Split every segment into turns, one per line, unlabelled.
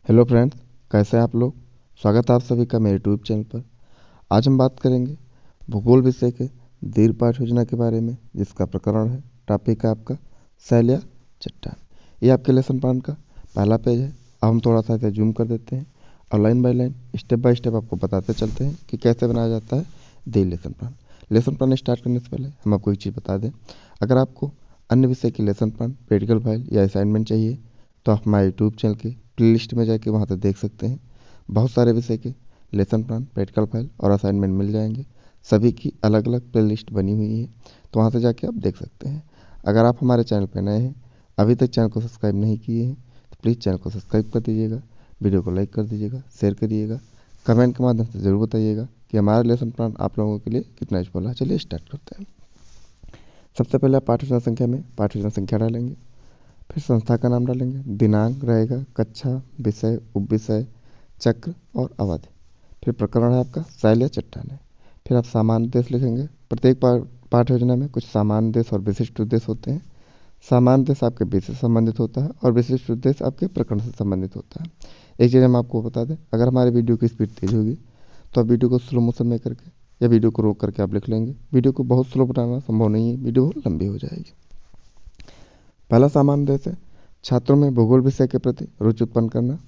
Hello friends, कैसे हैं आप लोग। स्वागत है आप सभी का मेरे यूट्यूब चैनल पर। आज हम बात करेंगे भूगोल विषय के दीर्घ पाठ योजना के बारे में, जिसका प्रकरण है, टॉपिक है आपका शैल या चट्टान। ये आपके लेसन प्लान का पहला पेज है। अब हम थोड़ा सा इसे जूम कर देते हैं और line by line step by step आपको बताते चलते हैं कि कैसे बनाया जाता है दीर्घ lesson plan. Lesson plan start करने से पहले हम आपको एक चीज़ बता दें, अगर आपको अन्य विषय की लेसन प्लान, प्रैक्टिकल फाइल या असाइनमेंट चाहिए तो आप हमारे यूट्यूब चैनल के प्लेलिस्ट में जाके वहाँ से देख सकते हैं। बहुत सारे विषय के लेसन प्लान, प्रैक्टिकल फाइल और असाइनमेंट मिल जाएंगे। सभी की अलग अलग प्लेलिस्ट बनी हुई है, तो वहाँ से जाके आप देख सकते हैं। अगर आप हमारे चैनल पर नए हैं, अभी तक चैनल को सब्सक्राइब नहीं किए हैं, तो प्लीज़ चैनल को सब्सक्राइब कर दीजिएगा, वीडियो को लाइक कर दीजिएगा, शेयर करिएगा, कमेंट के माध्यम से ज़रूर बताइएगा कि हमारा लेसन प्लान आप लोगों के लिए कितना यूजफुल है। चलिए स्टार्ट करते हैं। सबसे पहले आप पाठ योजना संख्या में पाठ योजना संख्या डालेंगे, फिर संस्था का नाम डालेंगे, दिनांक रहेगा, कक्षा, विषय, उपविषय, चक्र और अवधि। फिर प्रकरण है आपका शैल या चट्टान है। फिर आप सामान्य उद्देश्य लिखेंगे। प्रत्येक पाठ योजना में कुछ सामान्य उद्देश्य और विशिष्ट उद्देश्य होते हैं। सामान्य उद्देश्य आपके विषय से संबंधित होता है और विशिष्ट उद्देश्य आपके प्रकरण से संबंधित होता है। एक चीज़ हम आपको बता दें, अगर हमारे वीडियो की स्पीड तेज होगी तो आप वीडियो को स्लो मोशन में करके या वीडियो को रोक करके आप लिख लेंगे। वीडियो को बहुत स्लो बनाना संभव नहीं है, वीडियो बहुत लंबी हो जाएगी। पहला सामान्य उद्देश्य है छात्रों में भूगोल विषय के प्रति रुचि उत्पन्न करना।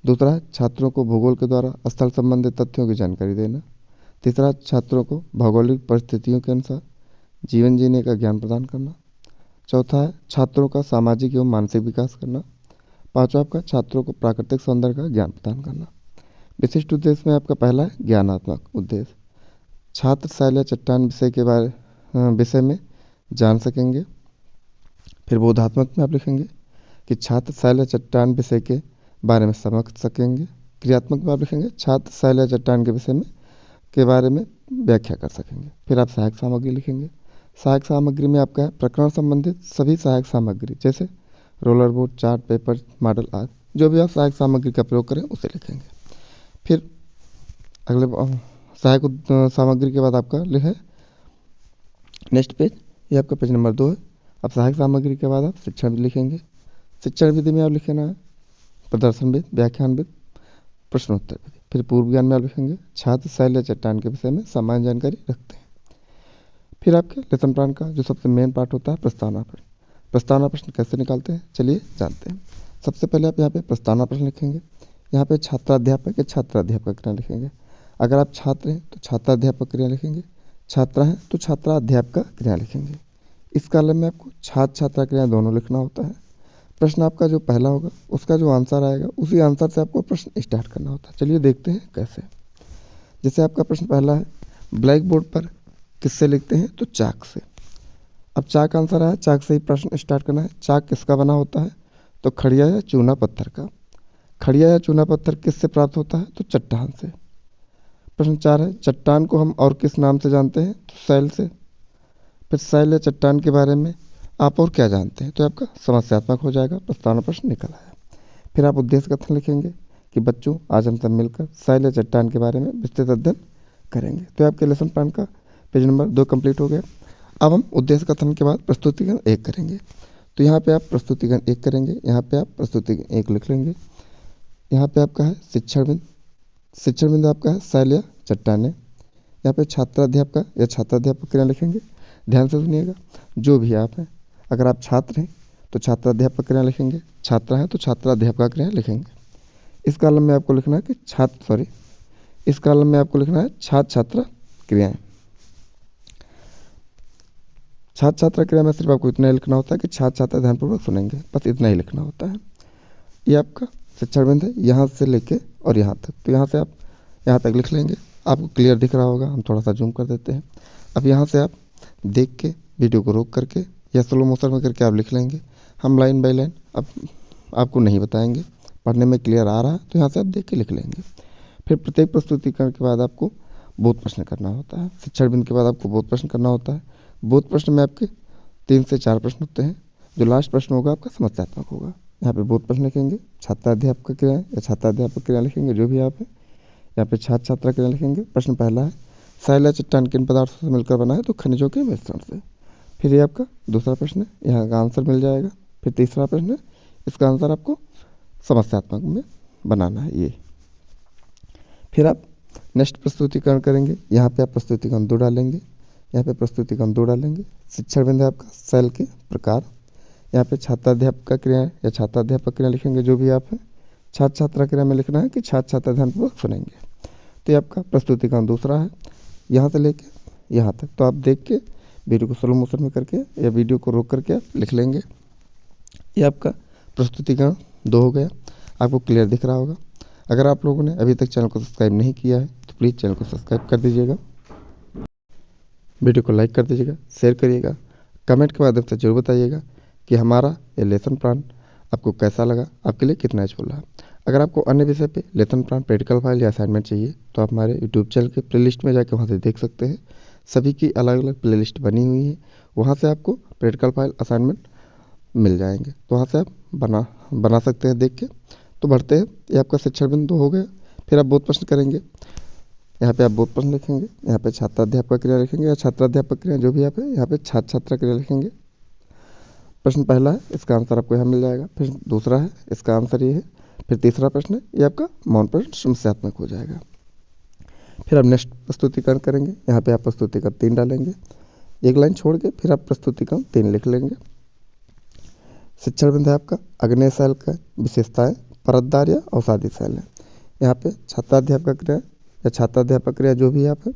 दूसरा है छात्रों को भूगोल के द्वारा स्थल संबंधित तथ्यों की जानकारी देना। तीसरा, छात्रों को भौगोलिक परिस्थितियों के अनुसार जीवन जीने का ज्ञान प्रदान करना। चौथा है छात्रों का सामाजिक एवं मानसिक विकास करना। पांचवा आपका छात्रों को प्राकृतिक सौंदर्य का ज्ञान प्रदान करना। विशिष्ट उद्देश्य में आपका पहला है ज्ञानात्मक उद्देश्य। छात्र शैल या चट्टान विषय में जान सकेंगे। फिर बोधात्मक में आप लिखेंगे कि छात्र शैल या चट्टान विषय के बारे में समझ सकेंगे। क्रियात्मक में आप लिखेंगे छात्र शैल या चट्टान के विषय में के बारे में व्याख्या कर सकेंगे। फिर आप सहायक सामग्री लिखेंगे। सहायक सामग्री में आपका है प्रकरण संबंधित सभी सहायक सामग्री, जैसे roller board, chart paper, model आदि। जो भी आप सहायक सामग्री का प्रयोग करें उसे लिखेंगे। फिर अगले सहायक सामग्री के बाद आपका लिखे नेक्स्ट पेज, ये आपका पेज नंबर 2 है। अब सहायक सामग्री के बाद आप शिक्षण विधि लिखेंगे। शिक्षण विधि में आप लिखना है प्रदर्शन विधि, व्याख्यान विधि, प्रश्नोत्तर विधि। फिर पूर्व ज्ञान में आप लिखेंगे छात्र शैल या चट्टान के विषय में सामान्य जानकारी रखते हैं। फिर आपके लेसन प्लान का जो सबसे मेन पार्ट होता है प्रस्तावना प्रश्न। प्रस्तावना प्रश्न कैसे निकालते हैं, चलिए जानते हैं। सबसे पहले आप यहाँ पे प्रस्तावना प्रश्न लिखेंगे। यहाँ पे छात्राध्यापक या छात्राध्यापक क्रिया लिखेंगे। अगर आप छात्र हैं तो छात्राध्यापक क्रिया लिखेंगे, छात्रा हैं तो छात्राध्यापक क्रिया लिखेंगे। इस कॉलम में आपको छात्र छात्रा क्रिया दोनों लिखना होता है। प्रश्न आपका जो पहला होगा उसका जो आंसर आएगा उसी आंसर से आपको प्रश्न स्टार्ट करना होता है। चलिए देखते हैं कैसे। जैसे आपका प्रश्न पहला है, ब्लैक बोर्ड पर किससे लिखते हैं, तो चाक से। अब चाक आंसर आया, चाक से ही प्रश्न स्टार्ट करना है। चाक किसका बना होता है, तो खड़िया या चूना पत्थर का। खड़िया या चूना पत्थर किससे प्राप्त होता है, तो चट्टान से। प्रश्न 4 है, चट्टान को हम और किस नाम से जानते हैं, तो शैल से। फिर शैल या चट्टान के बारे में आप और क्या जानते हैं, तो आपका समस्यात्मक हो जाएगा, प्रस्तावना प्रश्न निकल आया। फिर आप उद्देश्य कथन लिखेंगे कि बच्चों आज हम सब मिलकर शैल या चट्टान के बारे में विस्तृत अध्ययन करेंगे। तो आपके लेसन प्लान का पेज नंबर 2 कंप्लीट हो गया। अब हम उद्देश्य कथन के बाद प्रस्तुतिकरण 1 करेंगे। तो यहाँ पे आप प्रस्तुतिकरण 1 करेंगे, यहाँ पे आप प्रस्तुतिकरण 1 लिख लेंगे। यहाँ पे आपका है शिक्षण बिंदु। शिक्षण बिंदु आपका है शैल या चट्टान है। यहाँ पे छात्राध्यापक या छात्राध्यापक क्रिया लिखेंगे। ध्यान से सुनिएगा, जो भी आप हैं, अगर आप छात्र हैं तो छात्राध्यापक क्रिया लिखेंगे, छात्रा है तो छात्राध्यापक क्रिया लिखेंगे। इस कॉलम में आपको लिखना है कि इस कॉलम में आपको लिखना है छात्र छात्रा क्रियाएं। छात्र छात्रा क्रिया में सिर्फ आपको इतना ही लिखना होता है कि छात्र छात्रा ध्यानपूर्वक सुनेंगे, बस इतना ही लिखना होता है। ये आपका शिक्षण बिंदु है, यहाँ से लेके और यहाँ तक। तो यहाँ से आप यहाँ तक लिख लेंगे। आपको क्लियर दिख रहा होगा, हम थोड़ा सा जूम कर देते हैं। अब यहाँ से आप देख के वीडियो को रोक करके या स्लो मोशन में करके आप लिख लेंगे। हम लाइन बाय लाइन अब आपको नहीं बताएंगे, पढ़ने में क्लियर आ रहा है तो यहाँ से आप देख के लिख लेंगे। फिर प्रत्येक प्रस्तुतिकरण के बाद आपको बोध प्रश्न करना होता है। शिक्षण बिंदु के बाद आपको बोध प्रश्न करना होता है। बोध प्रश्न में आपके 3 से 4 प्रश्न होते हैं। जो लास्ट प्रश्न होगा आपका समस्यात्मक होगा। यहाँ पे बोध प्रश्न लिखेंगे, छात्राध्यापक क्रिया या छात्राध्यापक क्रिया लिखेंगे, जो भी आप है। यहाँ पे छात्र छात्रा क्रिया लिखेंगे। प्रश्न पहला है, शैल या चट्टान किन पदार्थों से मिलकर बना है, तो खनिजों के मिश्रण से। फिर ये आपका दूसरा प्रश्न है, यहाँ का आंसर मिल जाएगा। फिर तीसरा प्रश्न है, इसका आंसर आपको समस्यात्मक में बनाना है ये। फिर आप नेक्स्ट प्रस्तुतिकरण करेंगे। यहाँ पे आप प्रस्तुतिकरण 2 डालेंगे, यहाँ पे प्रस्तुतिकरण 2 डालेंगे। शिक्षण बिंदु है आपका शैल के प्रकार। यहाँ पे छात्राध्यापक का क्रिया या छात्राध्यापक क्रिया लिखेंगे जो भी आप है। छात्र छात्रा क्रिया में लिखना है कि छात्र छात्रा ध्यानपूर्वक सुनेंगे। तो ये आपका प्रस्तुतिकरण दूसरा है, यहाँ से लेके यहाँ तक। तो आप देख के वीडियो को स्लो मोशन में करके या वीडियो को रोक करके आप लिख लेंगे। ये आपका प्रस्तुतिकरण 2 हो गया। आपको क्लियर दिख रहा होगा। अगर आप लोगों ने अभी तक चैनल को सब्सक्राइब नहीं किया है तो प्लीज़ चैनल को सब्सक्राइब कर दीजिएगा, वीडियो को लाइक कर दीजिएगा, शेयर करिएगा, कमेंट के माध्यम से जरूर बताइएगा कि हमारा ये लेसन प्लान आपको कैसा लगा, आपके लिए कितना यूजफुल रहा। अगर आपको अन्य विषय पे लेसन प्लान, प्रैक्टिकल फाइल या असाइनमेंट चाहिए तो आप हमारे यूट्यूब चैनल के प्लेलिस्ट में जाकर वहाँ से देख सकते हैं। सभी की अलग अलग प्लेलिस्ट बनी हुई है, वहाँ से आपको प्रैक्टिकल फाइल, असाइनमेंट मिल जाएंगे। तो वहाँ से आप बना सकते हैं देख के। तो बढ़ते हैं, ये आपका शिक्षण बिंदु हो गया। फिर आप बोध प्रश्न करेंगे। यहाँ पे आप बोध प्रश्न लिखेंगे, यहाँ पे छात्राध्यापक क्रिया लिखेंगे या छात्राध्यापक क्रिया जो भी आप है, यहाँ पे छात्र छात्रा क्रिया लिखेंगे। प्रश्न पहला है, इसका आंसर आपको यहाँ मिल जाएगा। फिर दूसरा है, इसका आंसर ये है। फिर तीसरा प्रश्न है, ये आपका मौन प्रश्न समस्यात्मक हो जाएगा। फिर आप नेक्स्ट प्रस्तुतिकरण करेंगे। यहाँ पे आप प्रस्तुतिकरण 3 डालेंगे, एक लाइन छोड़ के फिर आप प्रस्तुतिकरण 3 लिख लेंगे। शिक्षण बिंदु है आपका अग्नेय शैल का विशेषताएं, परतदार या अवसादी शैल है। यहाँ पे छात्राध्यापक क्रिया या छात्राध्यापक क्रिया जो भी आप है,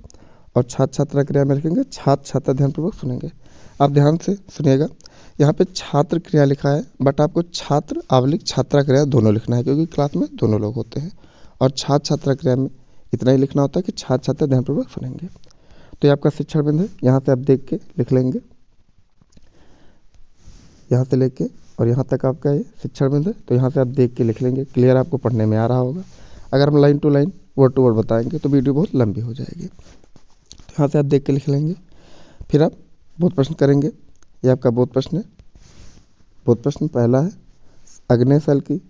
और छात्र छात्रा क्रिया में लिखेंगे छात्र छात्रा ध्यानपूर्वक सुनेंगे। आप ध्यान से सुनिएगा, यहाँ पे छात्र क्रिया लिखा है बट आपको छात्र आवलिक छात्रा क्रिया दोनों लिखना है, क्योंकि क्लास में दोनों लोग होते हैं। और छात्र छात्रा क्रिया में इतना ही लिखना होता है कि छात्र छात्रा ध्यानपूर्वक सुनेंगे। तो ये आपका शिक्षण बिंदु है, यहाँ से आप देख के लिख लेंगे। यहाँ से लेके और यहाँ तक आपका ये शिक्षण बिंदु है, तो यहाँ से आप देख के लिख लेंगे। क्लियर आपको पढ़ने में आ रहा होगा। अगर हम line to line, word to word बताएंगे तो वीडियो बहुत लंबी हो जाएगी। तो यहाँ से आप देख के लिख लेंगे। फिर आप बोध प्रश्न करेंगे। ये आपका बोध प्रश्न है। बोध प्रश्न पहला है, अग्नेय शैल की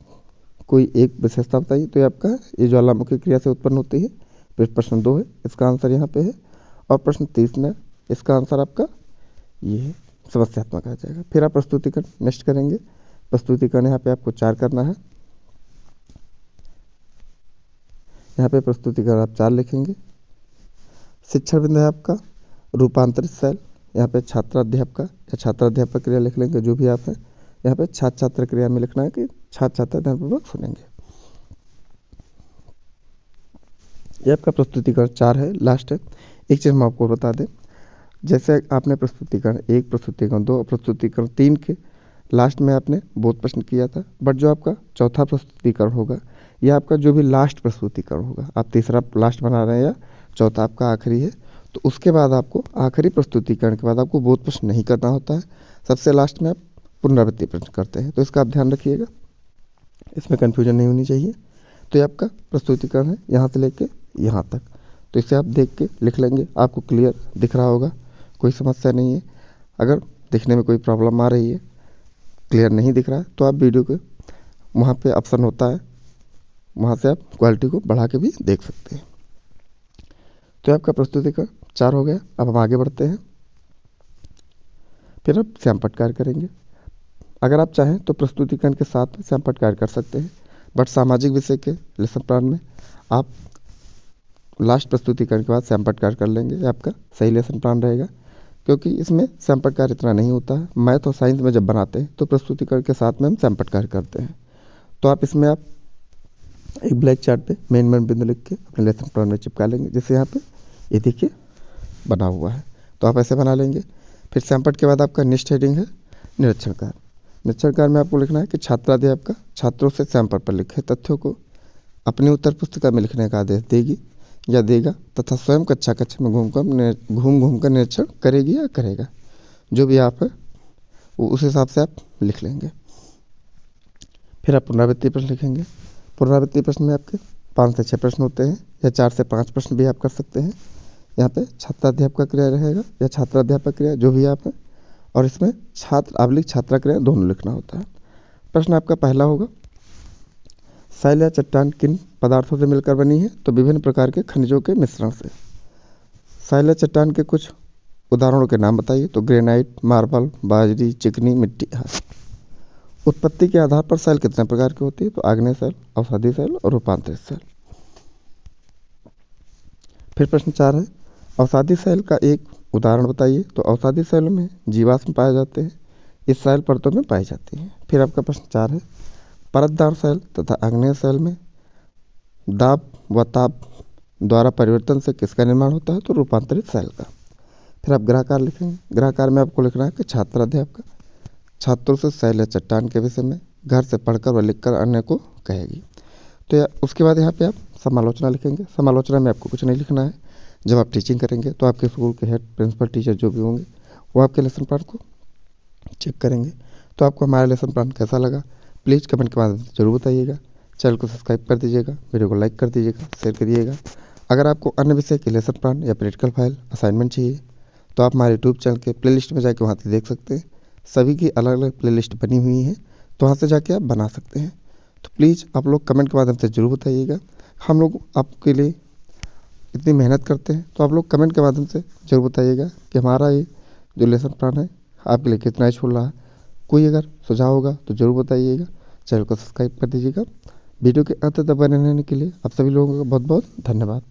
कोई एक विशेषता बताइए। तो ये आपका ये ज्वालामुखी क्रिया से उत्पन्न होती है। फिर प्रश्न 2 है, इसका आंसर यहाँ पे है। और प्रश्न 3 है, इसका आंसर आपका ये है, समस्यात्मक आ जाएगा। फिर आप प्रस्तुतिकरण नेक्स्ट करेंगे। प्रस्तुतिकरण यहाँ पे आपको 4 करना है। यहाँ पे प्रस्तुतिकरण आप 4 लिखेंगे। शिक्षण बिंदु है आपका रूपांतरित शैल। यहाँ पे छात्राध्यापक या छात्राध्यापक क्रिया लिख लेंगे जो भी आप है। यहाँ पे छात्र छात्रा क्रिया में लिखना है कि छात्र छात्रा ध्यानपूर्वक सुनेंगे। ये आपका प्रस्तुतिकरण 4 है, लास्ट है। एक चीज़ हम आपको बता दें, जैसे आपने प्रस्तुतिकरण 1, प्रस्तुतिकरण 2 और प्रस्तुतिकरण 3 के लास्ट में आपने बोध प्रश्न किया था, बट जो आपका चौथा प्रस्तुतिकरण होगा यह आपका जो भी लास्ट प्रस्तुतिकरण होगा, आप तीसरा लास्ट बना रहे हैं या चौथा आपका आखिरी है, तो उसके बाद आपको आखिरी प्रस्तुतिकरण के बाद आपको बोध प्रश्न नहीं करना होता है। सबसे लास्ट में आप पुनरावृत्ति प्रश्न करते हैं। तो इसका आप ध्यान रखिएगा, इसमें कन्फ्यूजन नहीं होनी चाहिए। तो ये आपका प्रस्तुतिकरण है यहाँ से लेके यहाँ तक। तो इसे आप देख के लिख लेंगे। आपको क्लियर दिख रहा होगा, कोई समस्या नहीं है। अगर दिखने में कोई प्रॉब्लम आ रही है, क्लियर नहीं दिख रहा है, तो आप वीडियो के वहाँ पे ऑप्शन होता है, वहाँ से आप क्वालिटी को बढ़ा के भी देख सकते हैं। तो आपका प्रस्तुतिकरण 4 हो गया। अब हम आगे बढ़ते हैं। फिर आप श्यामपट्ट कार्य करेंगे। अगर आप चाहें तो प्रस्तुतिकरण के साथ श्यामपट्ट कार्य कर सकते हैं, बट सामाजिक विषय के लेसन प्लान में आप लास्ट प्रस्तुतिकरण के बाद श्यामपट्ट कार्य कर लेंगे। ये आपका सही लेसन प्लान रहेगा, क्योंकि इसमें श्यामपट्ट कार्य इतना नहीं होता है। मैथ और साइंस में जब बनाते हैं तो प्रस्तुतिकरण के साथ में हम श्यामपट्ट कार्य करते हैं। तो आप इसमें आप एक ब्लैक चार्ट पे मेन बिंदु लिख के अपने लेसन प्लान में चिपका लेंगे, जैसे यहाँ पे ये देखिए बना हुआ है। तो आप ऐसे बना लेंगे। फिर श्यामपट्ट के बाद आपका नेक्स्ट हेडिंग है निरीक्षण कार्य। निरीक्षण कार्य में आपको लिखना है कि छात्राध्यापक छात्रों से श्यामपट्ट पर लिखे तथ्यों को अपनी उत्तर पुस्तिका में लिखने का आदेश देगी या देगा, तथा स्वयं कक्षा में घूम घूम कर निरीक्षण करेगी या करेगा। जो भी आप है वो उस हिसाब से आप लिख लेंगे। फिर आप पुनरावृत्ति प्रश्न लिखेंगे। पुनरावृत्ति प्रश्न में आपके 5 से 6 प्रश्न होते हैं, या 4 से 5 प्रश्न भी आप कर सकते हैं। यहाँ पे छात्राध्यापक क्रिया रहेगा या छात्राध्यापक क्रिया जो भी आप है, और इसमें छात्र आवलिक छात्रा क्रिया दोनों लिखना होता है। प्रश्न आपका पहला होगा, शैल या चट्टान किन पदार्थों से मिलकर बनी है। तो विभिन्न प्रकार के खनिजों के मिश्रण से। शैल या चट्टान के कुछ उदाहरणों के नाम बताइए। तो ग्रेनाइट, मार्बल, बाजरी, चिकनी मिट्टी है। उत्पत्ति के आधार पर सेल कितने प्रकार की होती है? तो आग्नेय सेल, अवसादी सेल और रूपांतरित सेल। फिर प्रश्न 4 है, अवसादी सेल का एक उदाहरण बताइए। तो अवसादी सेल में जीवाश्म पाए जाते हैं, इस सेल परतों में पाई जाती हैं। फिर आपका प्रश्न 4 है, परतदार सेल तथा आग्नेय सेल में दाब व ताप द्वारा परिवर्तन से किसका निर्माण होता है? तो रूपांतरित सेल का। फिर आप ग्रहकार लिखेंगे। ग्रहकार में आपको लिखना है कि छात्र अध्यापक छात्रों से सेल या चट्टान के विषय में घर से पढ़कर व लिखकर अन्य को कहेगी। तो उसके बाद यहाँ पे आप समालोचना लिखेंगे। समालोचना में आपको कुछ नहीं लिखना है। जब आप टीचिंग करेंगे तो आपके स्कूल के हेड, प्रिंसिपल, टीचर जो भी होंगे वो आपके लेसन प्लान को चेक करेंगे। तो आपको हमारा लेसन प्लान कैसा लगा प्लीज़ कमेंट के माध्यम से जरूर बताइएगा। चैनल को सब्सक्राइब कर दीजिएगा, वीडियो को लाइक कर दीजिएगा, शेयर करिएगा। अगर आपको अन्य विषय के लेसन प्लान या प्रैक्टिकल फाइल असाइनमेंट चाहिए तो आप हमारे यूट्यूब चैनल के प्लेलिस्ट में जाकर वहाँ से देख सकते हैं। सभी की अलग अलग प्लेलिस्ट बनी हुई है, तो वहाँ से जाके आप बना सकते हैं। तो प्लीज़ आप लोग कमेंट के माध्यम से ज़रूर बताइएगा। हम लोग आपके लिए इतनी मेहनत करते हैं, तो आप लोग कमेंट के माध्यम से ज़रूर बताइएगा कि हमारा ये जो लेसन प्लान है आपके लिए कितना यूजफुल रहा। कोई अगर सुझाव होगा तो ज़रूर बताइएगा। चैनल को सब्सक्राइब कर दीजिएगा। वीडियो के अंत तक बने रहने के लिए आप सभी लोगों का बहुत बहुत धन्यवाद।